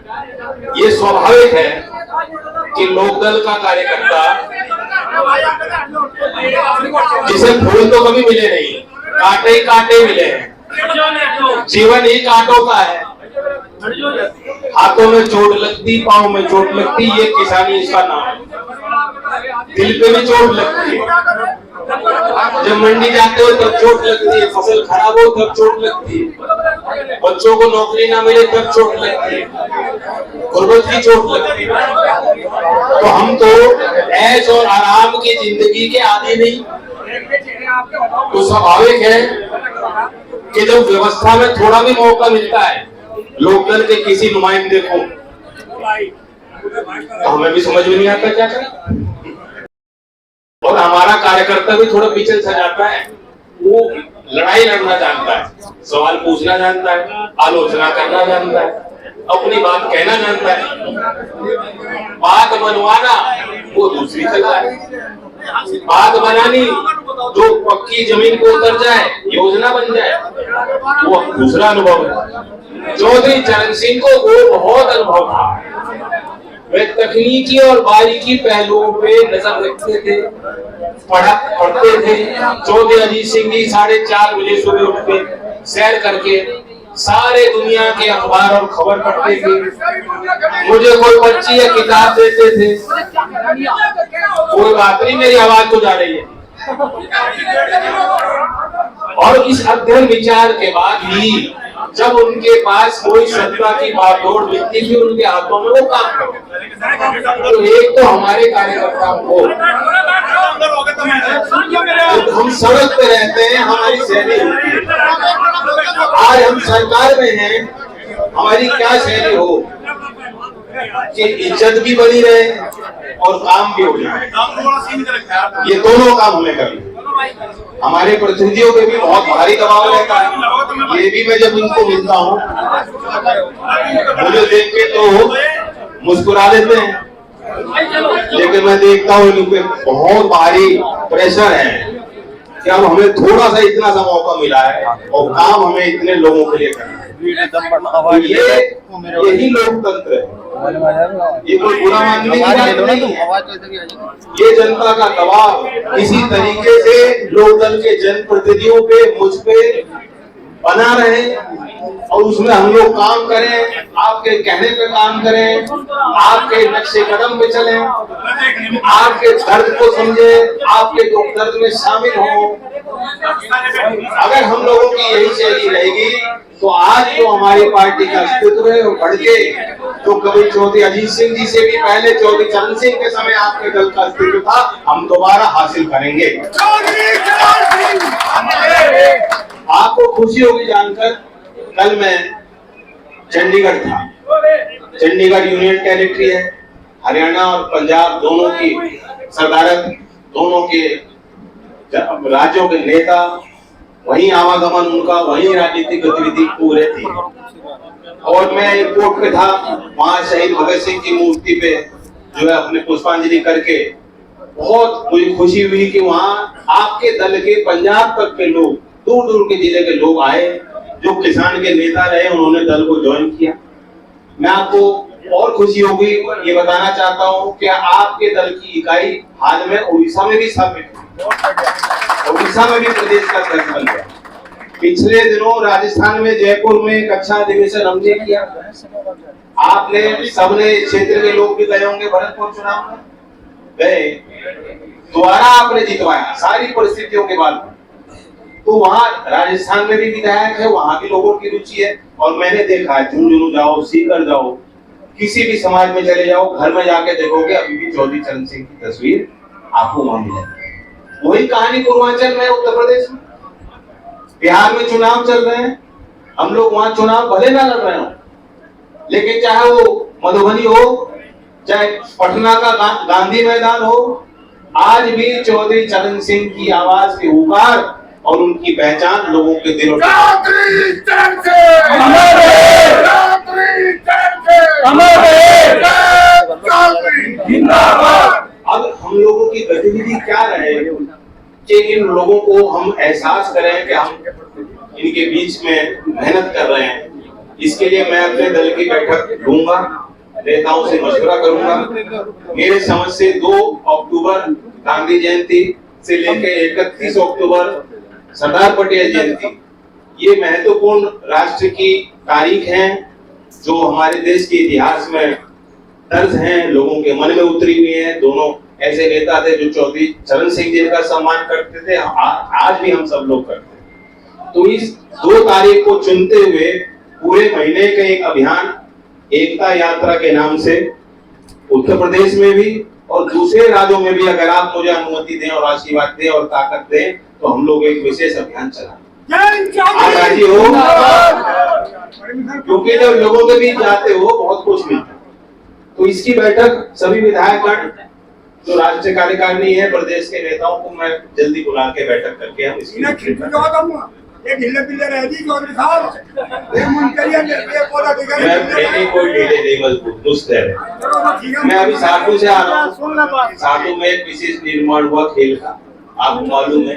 ये स्वाभाविक है कि लोकदल का कार्यकर्ता, जिसे फूल तो कभी मिले नहीं, कांटे ही कांटे मिले हैं, जीवन ही कांटों का है। हाथों में चोट लगती, पांव में चोट लगती, ये किसानी इसका नाम है। दिल पे भी चोट लगती है, जब मंडी जाते हो तब चोट लगती है, फसल खराब हो तब चोट लगती है, बच्चों को नौकरी ना मिले तब चोट लगती है, गुर्बत की चोट लगती है। तो हम तो ऐश और आराम की जिंदगी के आदी नहीं। तो स्वाभाविक है कि जब व्यवस्था में थोड़ा भी मौका मिलता है लोकदल के किसी नुमाइंदे को, तो हमें भी समझ में नहीं आता क्या करें। और हमारा कार्यकर्ता भी थोड़ा पीछे से जाता है, वो लड़ाई लड़ना जानता है, सवाल पूछना जानता है, आलोचना करना जानता है, अपनी बात कहना जानता है। बात मनवाना वो दूसरी कला है, बात बनानी जो पक्की जमीन को उतर जाए, योजना बन जाए, वो दूसरा अनुभव है। चौधरी चरण सिंह को वो बहुत अनुभव था। वे तकनीकी और बारीकी पहलुओं पे नजर रखते थे, पढ़ते थे। चौधरी अजीत सिंह जी 4:30 बजे सुबह उठ के सैर करके सारे दुनिया के अखबार और खबर पढ़ते थे। मुझे कोई बच्ची या किताब देते थे। कोई बात नहीं, मेरी आवाज तो जा रही है। और इस अध्ययन विचार के बाद ही जब उनके पास कोई सत्ता की बागडोर मिलती थी, उनके हाथों में वो काम करते। तो एक तो हमारे कार्यकर्ताओं को, हम सड़क पे रहते हैं, हमारी शैली होती है। आज हम सरकार में हैं, हमारी क्या शैली हो कि इज्जत भी बनी रहे और काम भी हो जाए। ये दोनों काम हमें करने। हमारे प्रतिनिधियों पे भी बहुत भारी दबाव रहता है। ये भी मैं जब इनको मिलता हूँ, मुझे देख के तो मुस्कुरा देते हैं, लेकिन मैं देखता हूँ इन पे बहुत भारी प्रेशर है कि अब हमें थोड़ा सा इतना सा मौका मिला है और काम हमें इतने लोगों के लिए करना है। तो यही लोकतंत्र है। ये कोई बुरा मानने की बात नहीं है। ये जनता का दबाव इसी तरीके से लोकदल के जनप्रतिनिधियों पे, मुझ पे बना रहे और उसमें हम लोग काम करें, आपके कहने पे काम करें, आपके नक्शे कदम पे चलें, आपके दर्द को समझे, आपके दुख दर्द में शामिल हो। अगर हम लोगों की यही शैली रहेगी तो आज जो हमारी पार्टी का अस्तित्व है वो बढ़ के, तो कभी चौधरी अजीत सिंह जी से भी पहले चौधरी चरण सिंह के समय आपके दल का अस्तित्व था, हम दोबारा हासिल करेंगे। आपको खुशी होगी जानकर, कल मैं चंडीगढ़ था। चंडीगढ़ यूनियन टेरिटरी है, हरियाणा और पंजाब दोनों की सदारत, दोनों के राज्यों के नेता, वहीं आवागमन उनका, वहीं राजनीतिक गतिविधि पूरे थी। और मैं एयरपोर्ट पे था, वहां शहीद भगत सिंह की मूर्ति पे जो है अपने पुष्पांजलि करके बहुत मुझे खुशी हुई कि वहां आपके दल के पंजाब तक के लोग, दूर दूर के जिले के लोग आए, जो किसान के नेता रहे, उन्होंने दल को ज्वाइन किया। मैं आपको और खुशी होगी ये बताना चाहता हूँ कि आपके दल की इकाई हाल में उड़ीसा में भी स्थापित हुई। उड़ीसा में भी प्रदेश का अध्यक्ष बन गया। पिछले दिनों राजस्थान में जयपुर में एक अच्छा अधिवेशन हमने किया। आपने सबने क्षेत्र के लोग भी गए होंगे, भरतपुर चुनाव में गए, दोबारा आपने जितवाया सारी परिस्थितियों के बाद। तो वहाँ राजस्थान में भी विधायक है, वहाँ भी लोगों की रुचि है। और मैंने देखा है, झुंझुनू जाओ, सीकर जाओ, किसी भी समाज में चले जाओ, घर में जाके देखोगे अभी भी चौधरी चरण सिंह की तस्वीर आपको वहां मिलेगी। वही कहानी पूर्वांचल में, उत्तर प्रदेश में, बिहार में चुनाव चल रहे हैं, हम लोग वहां चुनाव भले ना लड़ रहे हो, लेकिन चाहे वो मधुबनी हो, चाहे पटना का गांधी मैदान हो, आज भी चौधरी चरण सिंह की आवाज की हुकार और उनकी पहचान लोगों के दिलों में। अब हम लोगों की गतिविधि क्या रहे कि इन लोगों को हम एहसास करें कि हम इनके बीच में मेहनत कर रहे हैं, इसके लिए मैं अपने दल की बैठक लूंगा, नेताओं से मशवरा करूंगा। मेरे समझ से 2 अक्टूबर गांधी जयंती से लेकर 31 अक्टूबर सरदार पटेल जयंती, ये महत्वपूर्ण राष्ट्र की तारीख है जो हमारे देश के इतिहास में दर्ज हैं, लोगों के मन में उतरी हुई है। दोनों ऐसे नेता थे जो चौधरी चरण सिंह जी का सम्मान करते थे, आज भी हम सब लोग करते हैं। तो इस 2 तारीख को चुनते हुए पूरे महीने का एक अभियान एकता यात्रा के नाम से उत्तर प्रदेश में भी और दूसरे राज्यों में भी अगर आप मुझे अनुमति दें और आशीर्वाद दें और ताकत दें तो हम लोग एक विशेष अभियान चलाएं। आप राजी हो? क्योंकि जब लोगों के बीच जाते हो बहुत कुछ मिलता है। तो इसकी बैठक सभी विधायकगण जो राज्य कार्यकारिणी है, प्रदेश के नेताओं को मैं जल्दी बुला के बैठक करके हम इसकी कोई ढीले नहीं, मजबूत दुरुस्त है। मैं अभी साधु से आ रहा हूँ। साधु में एक विशेष निर्माण हुआ खेल का, आपको मालूम है,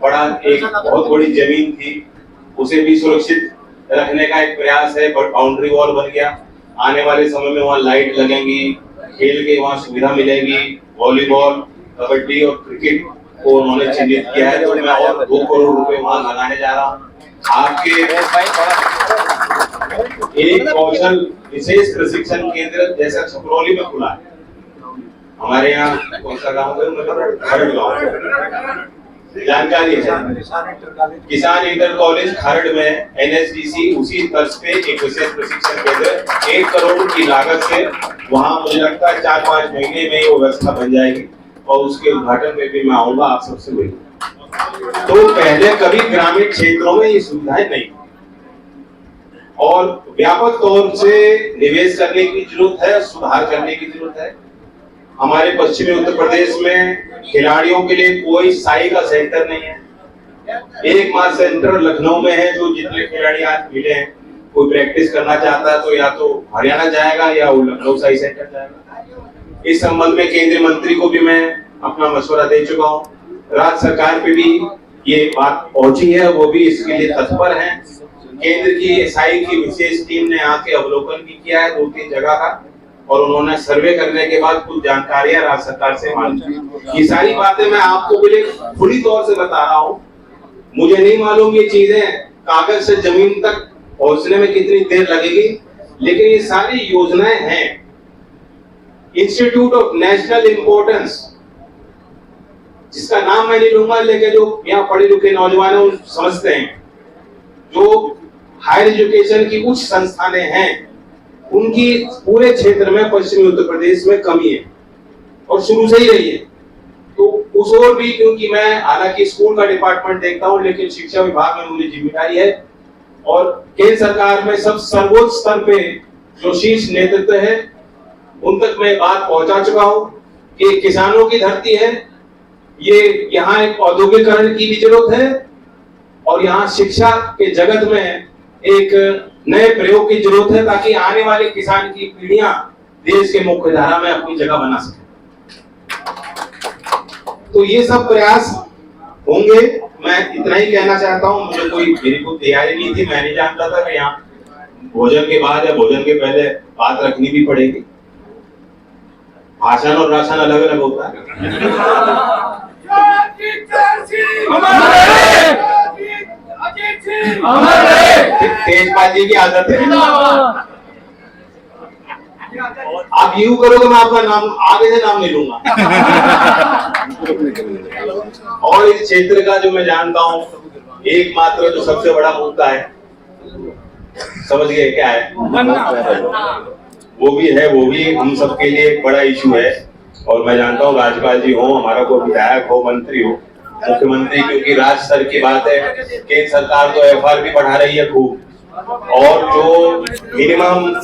बड़ा एक बहुत बड़ी जमीन थी, उसे भी सुरक्षित रखने का एक प्रयास है। बाउंड्री वॉल बन गया, आने वाले समय में वहाँ लाइट लगेंगी, खेल के वहाँ सुविधा मिलेगी। वॉलीबॉल, कबड्डी और क्रिकेट को उन्होंने चिन्हित किया है, तो मैं और 2 करोड़ रुपए वहाँ लगाने जा रहा हूँ। आपके एक कौशल विशेष प्रशिक्षण केंद्र जैसा छपरौली में खुला है, हमारे यहाँ कौन सा गाँव है, खरड़ गाँव, जानकारी है। किसान इंटर कॉलेज खरड़ में NSDC उसी तर्ज पे एक विशेष प्रशिक्षण केंद्र 1 करोड़ की लागत से वहाँ मुझे लगता है 4-5 महीने में ये व्यवस्था बन जाएगी और उसके उद्घाटन में भी मैं आऊंगा, आप सबसे मिलूंगा। तो पहले कभी ग्रामीण क्षेत्रों में ये सुविधाएं नहीं और व्यापक तौर से निवेश करने की जरूरत है, सुधार करने की जरूरत है। हमारे पश्चिमी उत्तर प्रदेश में खिलाड़ियों के लिए कोई साई का सेंटर नहीं है। एकमात्र सेंटर लखनऊ में है, जो जितने खिलाड़ी आज मिले हैं, कोई प्रैक्टिस करना चाहता है तो या तो हरियाणा जाएगा या वो लखनऊ साई सेंटर जाएगा। इस संबंध में केंद्रीय मंत्री को भी मैं अपना मशवरा दे चुका हूँ, राज्य सरकार पे भी ये बात पहुंची है, वो भी इसके लिए तत्पर है। केंद्र की साई की विशेष टीम ने आके अवलोकन भी किया है 2-3 जगह का और उन्होंने सर्वे करने के बाद कुछ जानकारियां राज्य सरकार से मांगी। ये सारी बातें मैं आपको बिल्कुल खुली तौर से बता रहा हूँ। मुझे नहीं मालूम ये चीजें कागज से जमीन तक पहुंचने में कितनी देर लगेगी, लेकिन ये सारी योजनाएं हैं। इंस्टीट्यूट ऑफ नेशनल इंपोर्टेंस, जिसका नाम मैं नहीं लूंगा, लेकिन जो यहाँ पढ़े लिखे नौजवान समझते हैं, जो हायर एजुकेशन की उच्च संस्थानें हैं, उनकी पूरे क्षेत्र में पश्चिमी उत्तर प्रदेश में कमी है और शुरू से ही रही है। तो उस ओर भी, क्योंकि मैं हालांकि स्कूल का डिपार्टमेंट देखता हूं, लेकिन शिक्षा विभाग में मुझे जिम्मेदारी है और केंद्र सरकार में सब सर्वोच्च स्तर पे जो शीर्ष नेतृत्व है उन तक मैं बात पहुंचा चुका हूं कि किसानों की धरती है, ये यहाँ एक औद्योगिकरण की भी जरूरत है और यहाँ शिक्षा के जगत में एक नए प्रयोग की जरूरत है, ताकि आने वाले किसान की पीढ़ियां देश के मुख्य धारा में अपनी जगह बना सके। तो ये सब प्रयास होंगे। मैं इतना ही कहना चाहता हूँ, मुझे कोई मेरी कोई तैयारी नहीं थी, मैं नहीं जानता था कि यहाँ भोजन के बाद या भोजन के पहले बात रखनी भी पड़ेगी। भाषण और राशन अलग अलग होता है। तेजपाल जी की आदत है। आप यूं करो तो मैं आपका नाम आगे से नाम नहीं लूंगा। और इस क्षेत्र का जो मैं जानता हूँ, एकमात्र जो सबसे बड़ा मुद्दा है, समझ गए क्या है, वो भी हम सबके लिए एक बड़ा इशू है। और मैं जानता हूँ राज्यपाल जी हो, हमारा कोई विधायक हो, मंत्री हो, मुख्यमंत्री, क्योंकि राज्य स्तर की बात है, केंद्र सरकार तो FRP बढ़ा रही है खूब, और जो मिनिमम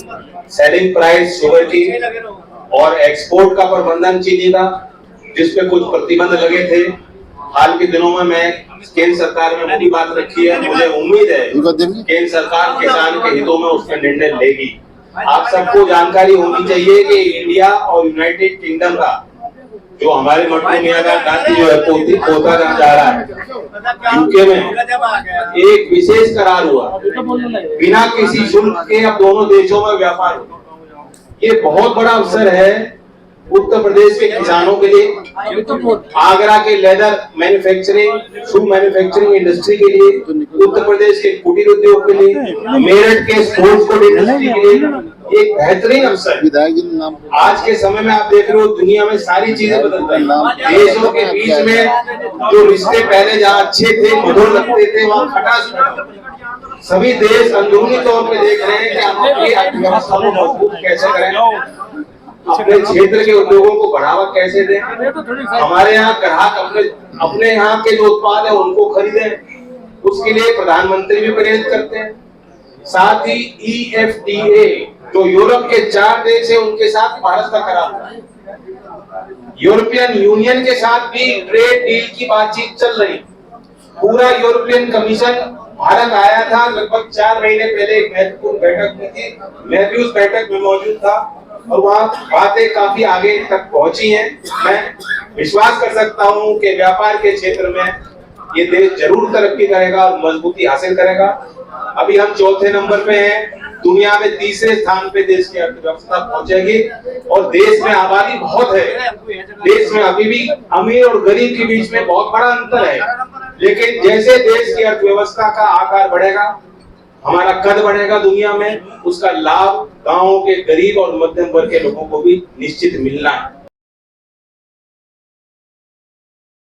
सेलिंग प्राइस शुगर की और एक्सपोर्ट का प्रबंधन चीनी का, जिसपे कुछ प्रतिबंध लगे थे, हाल के दिनों में मैं केंद्र सरकार में बड़ी बात रखी है। मुझे उम्मीद है केंद्र सरकार किसान के हितों में उसका निर्णय लेगी। आप सबको जानकारी होनी चाहिए कि इंडिया और यूनाइटेड किंगडम का जो हमारे मट्टू मियां का नाती जो है पोता जहाँ जा रहा है यूके में, एक विशेष करार हुआ बिना किसी शुल्क के अब दोनों देशों में व्यापार हो। ये बहुत बड़ा अवसर है उत्तर प्रदेश के किसानों के लिए, आगरा के लेदर मैन्युफैक्चरिंग शू मैन्युफैक्चरिंग इंडस्ट्री के लिए, उत्तर प्रदेश के कुटीर उद्योग के लिए, मेरठ के स्पोर्ट्स कोड इंडस्ट्री के लिए एक बेहतरीन अवसर है। आज के समय में आप देख रहे हो दुनिया में सारी चीजें बदल रही हैं। देशों के बीच में जो रिश्ते पहले जहाँ अच्छे थे, मधुर लगते थे, वहाँ खटास, सभी देश अंदरूनी तौर पे देख रहे हैं कि हम अपनी अर्थव्यवस्था को मजबूत कैसे करें, अपने क्षेत्र के उद्योगों को बढ़ावा कैसे दें, हमारे यहाँ ग्राहक अपने यहाँ के जो उत्पाद है उनको खरीदें, उसके लिए प्रधानमंत्री भी प्रेरित करते हैं। साथ ही EFTA जो यूरोप के 4 देश है उनके साथ भारत का करार है। यूरोपियन यूनियन के साथ भी ट्रेड डील की बातचीत चल रही। पूरा यूरोपियन कमीशन भारत आया था लगभग 4 महीने पहले, एक महत्वपूर्ण बैठक में थी, मैं भी उस बैठक में मौजूद था और वहाँ बातें काफी आगे तक पहुंची हैं। मैं विश्वास कर सकता हूँ कि व्यापार के क्षेत्र में ये देश जरूर तरक्की करेगा और मजबूती हासिल करेगा। अभी हम 4थे नंबर पे हैं, दुनिया में 3रे स्थान पे देश की अर्थव्यवस्था पहुंचेगी और देश में आबादी बहुत है। देश में अभी भी अमीर और गरीब के बीच में बहुत बड़ा अंतर है, लेकिन जैसे देश की अर्थव्यवस्था का आकार बढ़ेगा, हमारा कद बढ़ेगा दुनिया में, उसका लाभ गांवों के गरीब और मध्यम वर्ग के लोगों को भी निश्चित मिलना है।